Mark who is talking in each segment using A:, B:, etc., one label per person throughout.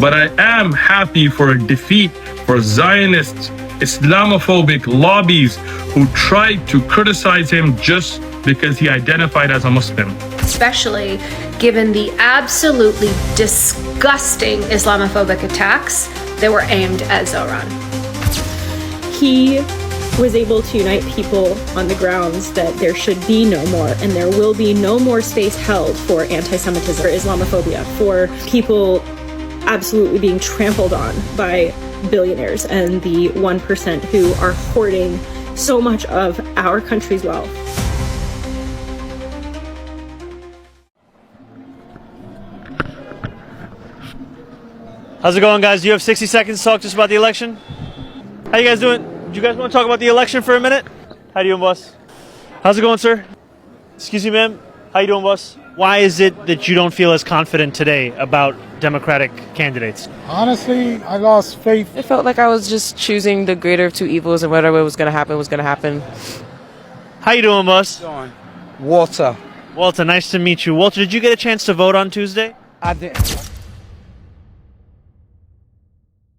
A: but I am happy for a defeat for Zionist, Islamophobic lobbies who tried to criticize him just because he identified as a Muslim.
B: Especially given the absolutely disgusting Islamophobic attacks that were aimed at Zoran.
C: He was able to unite people on the grounds that there should be no more and there will be no more space held for anti-Semitism or Islamophobia, for people absolutely being trampled on by billionaires and the 1% who are hoarding so much of our country's wealth.
D: How's it going, guys? You have 60 seconds to talk to us about the election. How you guys doing? Do you guys want to talk about the election for a minute? How you doing, boss? How's it going, sir? Excuse me, ma'am. How you doing, boss? Why is it that you don't feel as confident today about Democratic candidates?
E: Honestly, I lost faith.
F: It felt like I was just choosing the greater of two evils, and whatever was going to happen was going to happen.
D: How you doing, boss?
E: Walter.
D: Walter, nice to meet you. Walter, did you get a chance to vote on Tuesday?
E: I did.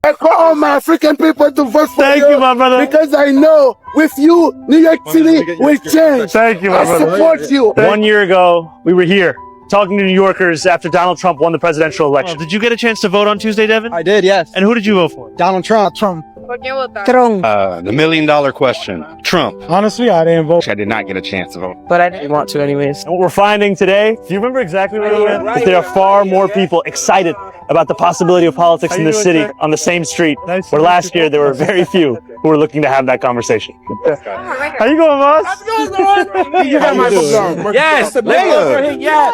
E: I call all my African people to vote for
D: Thank you, my brother.
E: because I know with you, New York City will change.
D: Thank you, my brother.
E: I support you.
D: 1 year ago, we were here talking to New Yorkers after Donald Trump won the presidential election. Did you get a chance to vote on Tuesday, Devin?
G: I did, yes.
D: And who did you vote for?
G: Donald Trump.
H: The $1 million question. Trump.
E: Honestly, I didn't vote.
H: I did not get a chance to vote.
F: But I didn't want to anyways.
D: And what we're finding today, do you remember exactly where we went? That there are far more people excited about the possibility of politics in this city on the same street, where last year there were very few who were looking to have that conversation. How you going, boss?
E: How's it going? You got my book.
G: Yes, the mayor.
E: Yes.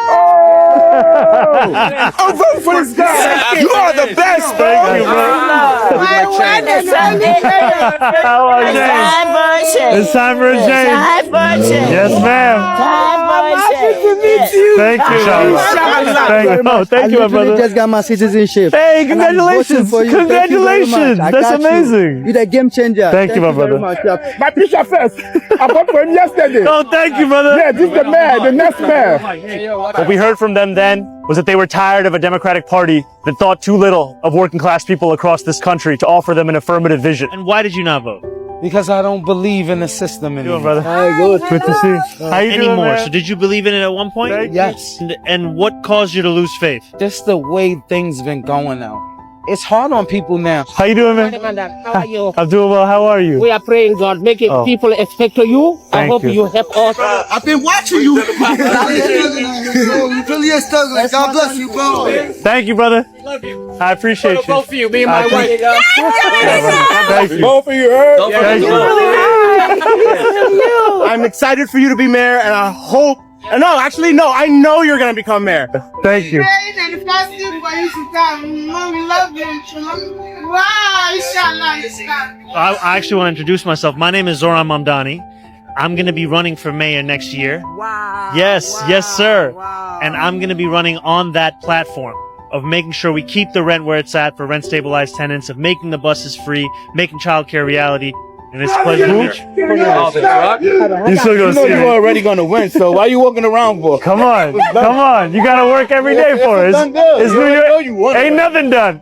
E: I'm voting for this guy. You are the best,
D: Thank you, bro. How are you, James? It's time for a change. Yes, ma'am. Thank you. Thank you, my brother.
G: Just got my citizenship.
D: Hey, congratulations! Congratulations! That's amazing.
G: You're the game changer.
D: Thank you, my brother.
E: My picture first. I bought for him yesterday.
D: Oh, thank you, brother.
E: Yeah, this is the mayor, the next mayor.
D: What we heard from them then was that they were tired of a Democratic Party that thought too little of working class people across this country to offer them an affirmative vision. And why did you not vote?
E: Because I don't believe in the system anymore.
D: Brother? Good to see. How you doing, man? So did you believe in it at one point?
E: Yes.
D: And what caused you to lose faith?
E: Just the way things been going now. It's hard on people now.
D: How you doing, man?
I: How are you?
D: I'm doing well. How are you?
I: We are praying God, making people expect to you. I hope you help us.
G: I've been watching you. You really are struggling. God bless you, bro.
D: Thank you, brother.
I: Love you.
D: I appreciate you.
I: Both of you, me and my wife.
D: Thank you.
E: Both of you heard?
D: Thank you.
J: I'm excited for you to be mayor, and I hope. No, actually, no. I know you're gonna become mayor.
D: Thank you. I actually want to introduce myself. My name is Zoran Mamdani. I'm going to be running for mayor next year.
F: Wow.
D: Yes, yes, sir.
F: Wow.
D: And I'm going to be running on that platform of making sure we keep the rent where it's at for rent-stabilized tenants, of making the buses free, making childcare reality. And it's a pleasure to meet you.
E: You know you're already gonna win, so why are you walking around for?
D: Come on, come on. You got to work every day for it. It's New York. Ain't nothing done.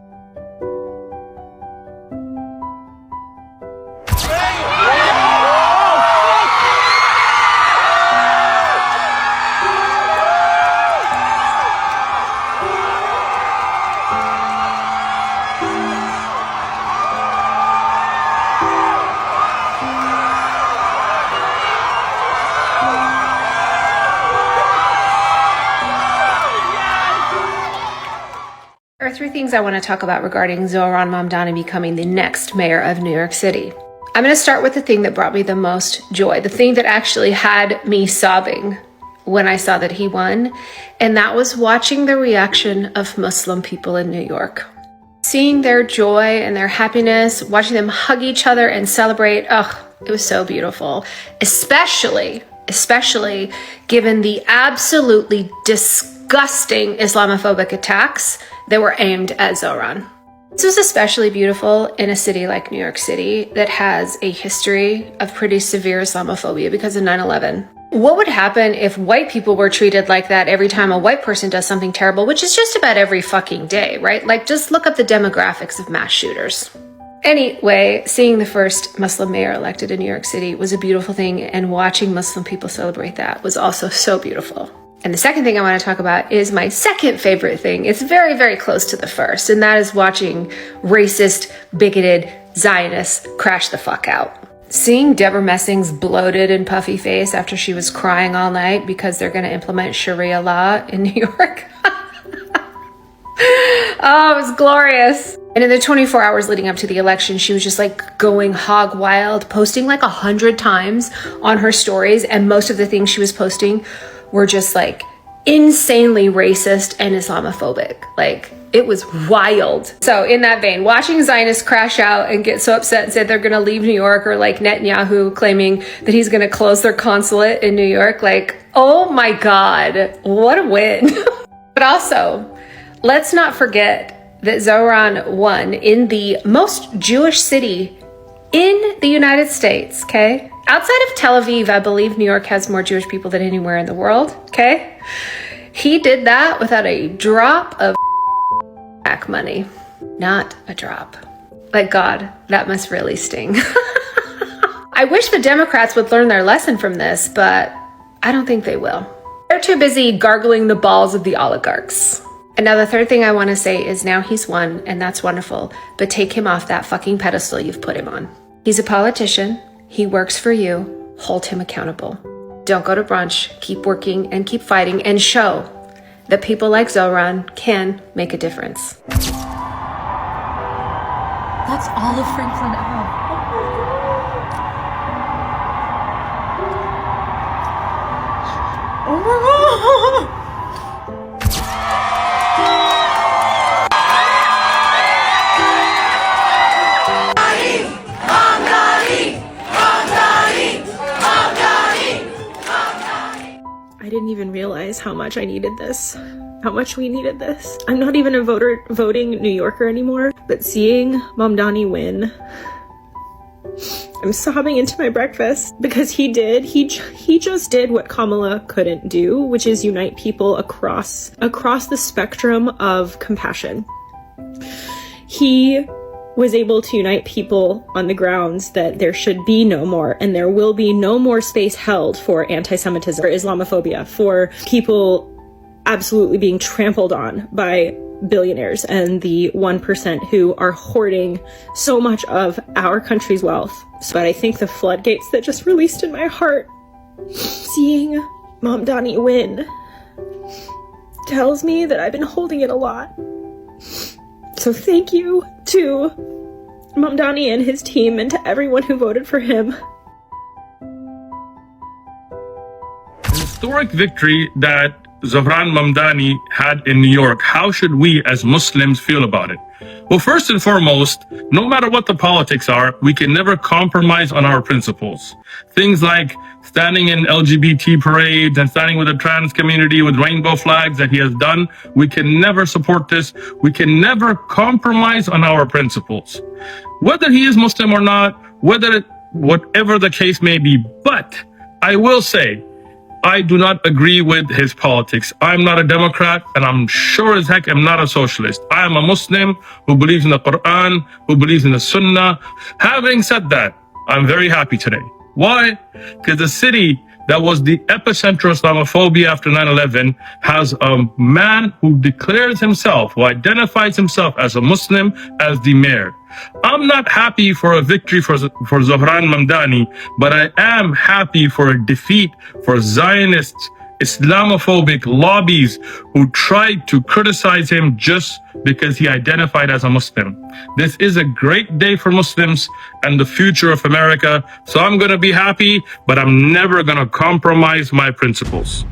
B: There are three things I want to talk about regarding Zoran Mamdani becoming the next mayor of New York City. I'm going to start with the thing that brought me the most joy, the thing that actually had me sobbing when I saw that he won, and that was watching the reaction of Muslim people in New York. Seeing their joy and their happiness, watching them hug each other and celebrate, it was so beautiful, especially given the absolutely disgusting Islamophobic attacks that were aimed at Zoran. This was especially beautiful in a city like New York City that has a history of pretty severe Islamophobia because of 9/11. What would happen if white people were treated like that every time a white person does something terrible, which is just about every fucking day, right? Like, just look up the demographics of mass shooters. Anyway, seeing the first Muslim mayor elected in New York City was a beautiful thing, and watching Muslim people celebrate that was also so beautiful. And the second thing I want to talk about is my second favorite thing. It's very, very close to the first, and that is watching racist, bigoted Zionists crash the fuck out. Seeing Deborah Messing's bloated and puffy face after she was crying all night because they're going to implement Sharia law in New York. Oh, it was glorious. And in the 24 hours leading up to the election, she was just like going hog wild, posting like 100 times on her stories. And most of the things she was posting were just like insanely racist and Islamophobic. Like, it was wild. So in that vein, watching Zionists crash out and get so upset and say they're going to leave New York, or like Netanyahu claiming that he's going to close their consulate in New York, like, oh my God, what a win. But also, let's not forget that Zohran won in the most Jewish city in the United States, okay? Outside of Tel Aviv, I believe New York has more Jewish people than anywhere in the world, okay? He did that without a drop of back money. Not a drop. Like, God, that must really sting. I wish the Democrats would learn their lesson from this, but I don't think they will. They're too busy gargling the balls of the oligarchs. And now the third thing I want to say is, now he's won, and that's wonderful, but take him off that fucking pedestal you've put him on. He's a politician. He works for you. Hold him accountable. Don't go to brunch. Keep working and keep fighting, and show that people like Zohran can make a difference.
K: That's all of Franklin Ave. Oh my God!
C: I didn't even realize how much I needed this, how much we needed this. I'm not even a voting New Yorker anymore, but seeing Mamdani win, I'm sobbing into my breakfast, because he just did what Kamala couldn't do, which is unite people across the spectrum of compassion. He was able to unite people on the grounds that there should be no more, and there will be no more space held for anti-Semitism, for Islamophobia, for people absolutely being trampled on by billionaires and the 1% who are hoarding so much of our country's wealth. But I think the floodgates that just released in my heart, seeing Mamdani win, tells me that I've been holding it a lot. So thank you to Mamdani and his team, and to everyone who voted for him.
A: An historic victory that Zohran Mamdani had in New York. How should we as Muslims feel about it? Well, first and foremost, no matter what the politics are, we can never compromise on our principles. Things like standing in LGBT parades and standing with the trans community with rainbow flags that he has done, we can never support this. We can never compromise on our principles. Whether he is Muslim or not, whatever the case may be. But I will say, I do not agree with his politics. I'm not a Democrat, and I'm sure as heck I'm not a socialist. I am a Muslim who believes in the Quran, who believes in the Sunnah. Having said that, I'm very happy today. Why? Because the city that was the epicenter of Islamophobia after 9/11 has a man who declares himself, who identifies himself as a Muslim, as the mayor. I'm not happy for a victory for Zohran Mamdani, but I am happy for a defeat for Zionist, Islamophobic lobbies who tried to criticize him just because he identified as a Muslim. This is a great day for Muslims and the future of America. So I'm going to be happy, but I'm never going to compromise my principles.